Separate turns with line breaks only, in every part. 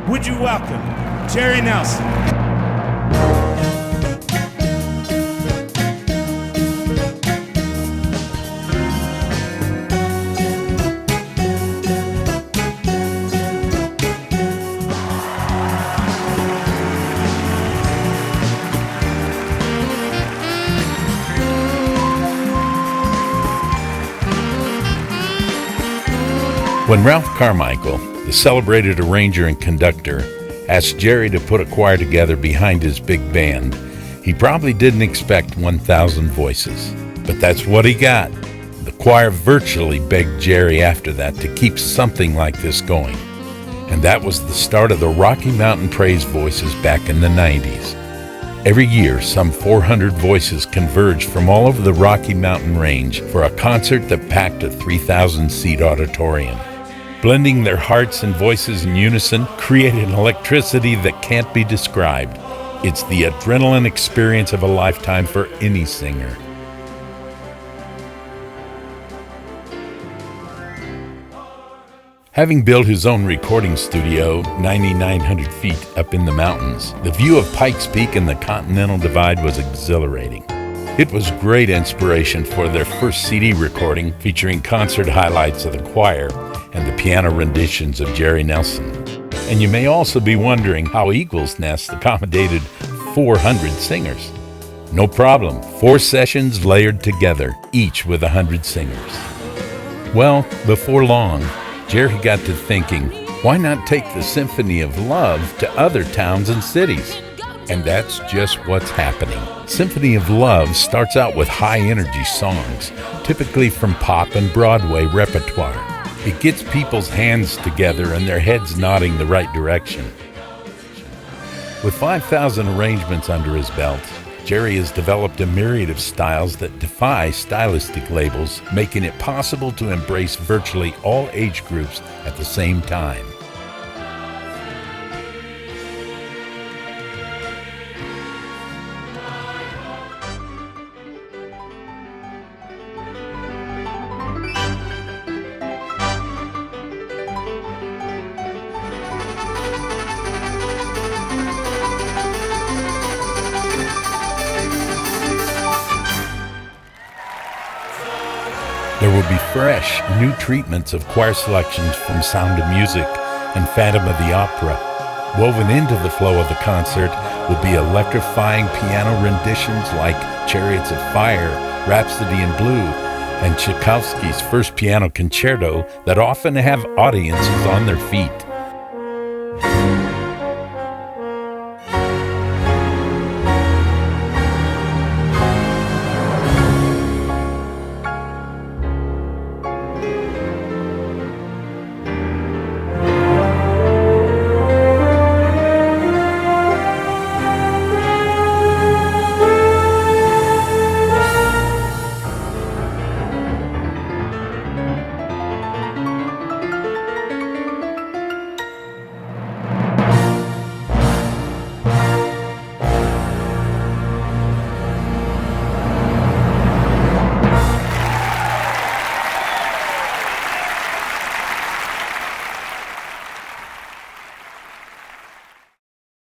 Would you welcome Jerry Nelson?
When Ralph Carmichael, the celebrated arranger and conductor, asked Jerry to put a choir together behind his big band, he probably didn't expect 1,000 voices. But that's what he got. The choir virtually begged Jerry after that to keep something like this going. And that was the start of the Rocky Mountain Praise Voices back in the 90s. Every year, some 400 voices converged from all over the Rocky Mountain Range for a concert that packed a 3,000-seat auditorium. Blending their hearts and voices in unison created an electricity that can't be described. It's the adrenaline experience of a lifetime for any singer. Having built his own recording studio 9,900 feet up in the mountains, the view of Pikes Peak and the Continental Divide was exhilarating. It was great inspiration for their first CD recording featuring concert highlights of the choir and the piano renditions of Jerry Nelson. And you may also be wondering how Eagle's Nest accommodated 400 singers. No problem, 4 sessions layered together, each with 100 singers. Well, before long, Jerry got to thinking, why not take the Symphony of Love to other towns and cities? And that's just what's happening. Symphony of Love starts out with high-energy songs, typically from pop and Broadway repertoire. It gets people's hands together and their heads nodding the right direction. With 5,000 arrangements under his belt, Jerry has developed a myriad of styles that defy stylistic labels, making it possible to embrace virtually all age groups at the same time. There will be fresh, new treatments of choir selections from Sound of Music and Phantom of the Opera. Woven into the flow of the concert will be electrifying piano renditions like Chariots of Fire, Rhapsody in Blue, and Tchaikovsky's first piano concerto that often have audiences on their feet.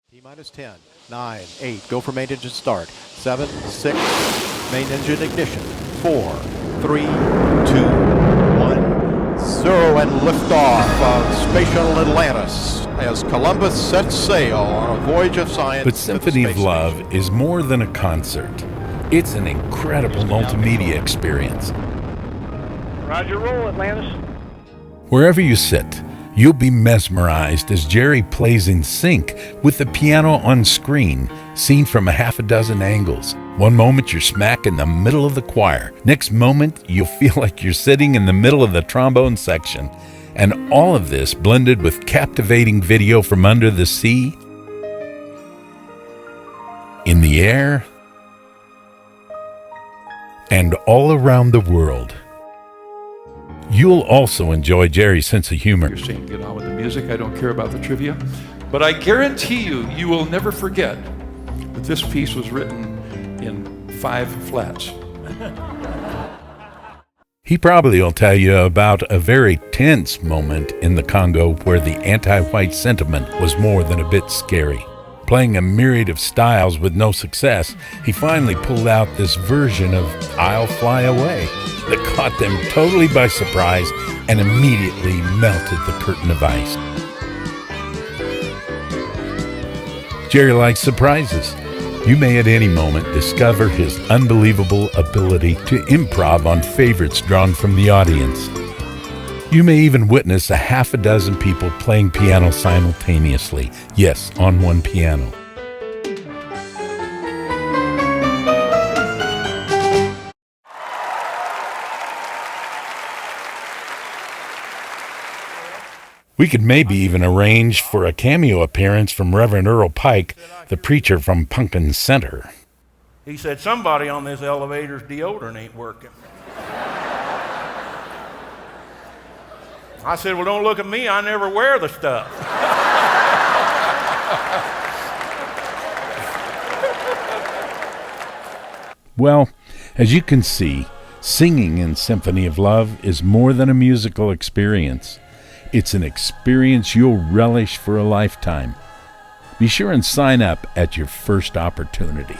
T-minus 10, 9, 8, go for main engine start, 7, 6, main engine ignition, 4, 3, 2, 1, 0, and liftoff of Space Shuttle Atlantis as Columbus sets sail on a voyage of science.
But Symphony of Love is more than a concert. It's an incredible multimedia experience.
Roger, roll, Atlantis.
Wherever you sit, you'll be mesmerized as Jerry plays in sync with the piano on screen, seen from a half a dozen angles. One moment you're smack in the middle of the choir. Next moment you'll feel like you're sitting in the middle of the trombone section. And all of this blended with captivating video from under the sea, in the air, and all around the world. You'll also enjoy Jerry's sense of humor.
You're saying get on with the music, I don't care about the trivia. But I guarantee you, you will never forget that this piece was written in 5 flats.
He probably will tell you about a very tense moment in the Congo where the anti-white sentiment was more than a bit scary. Playing a myriad of styles with no success, he finally pulled out this version of I'll Fly Away that caught them totally by surprise and immediately melted the curtain of ice. Jerry likes surprises. You may at any moment discover his unbelievable ability to improv on favorites drawn from the audience. You may even witness a half a dozen people playing piano simultaneously. Yes, on one piano. We could maybe even arrange for a cameo appearance from Reverend Earl Pike, the preacher from Pumpkin Center.
He said, somebody on this elevator's deodorant ain't working. I said, well, don't look at me. I never wear the stuff.
Well, as you can see, singing in Symphony of Love is more than a musical experience. It's an experience you'll relish for a lifetime. Be sure and sign up at your first opportunity.